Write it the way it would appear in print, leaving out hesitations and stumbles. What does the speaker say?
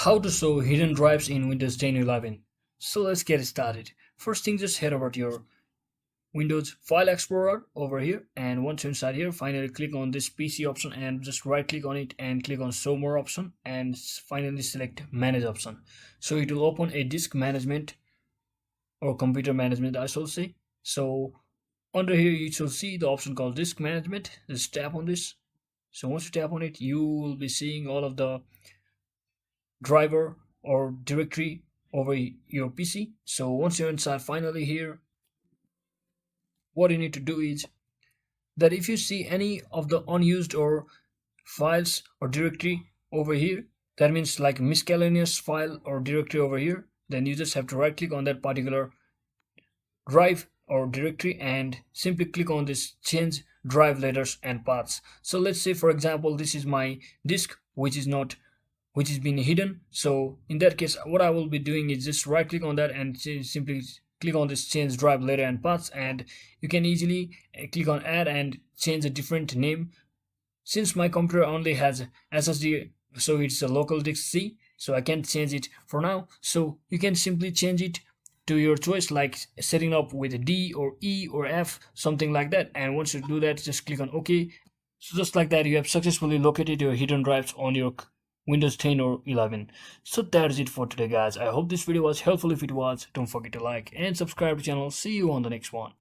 How to show hidden drives in Windows 10 11. So let's get started. First thing, just head over to your Windows File Explorer over here, and once you're inside here, finally click on this PC option and just right click on it and click on Show More option and finally select Manage option. So it will open a disk management or computer management, I shall say. So under here you shall see the option called Disk Management. Just tap on this. So once you tap on it, you will be seeing all of the driver or directory over your PC. So once you're inside finally here, what you need to do is that if you see any of the unused or files or directory over here, that means like miscellaneous file or directory over here, then you just have to right click on that particular drive or directory and simply click on this change drive letters and paths. So let's say for example this is my disk which is being hidden. So in that case what I will be doing is just right click on that and simply click on this change drive letter and paths, and you can easily click on add and change a different name. Since my computer only has SSD, so it's a local disk C, so I can't change it for now. So you can simply change it to your choice, like setting up with D or E or F, something like that. And once you do that, just click on OK. So just like that, you have successfully located your hidden drives on your Windows 10 or 11. So that is it for today, guys. I hope this video was helpful. If it was, don't forget to like and subscribe to the channel. See you on the next one.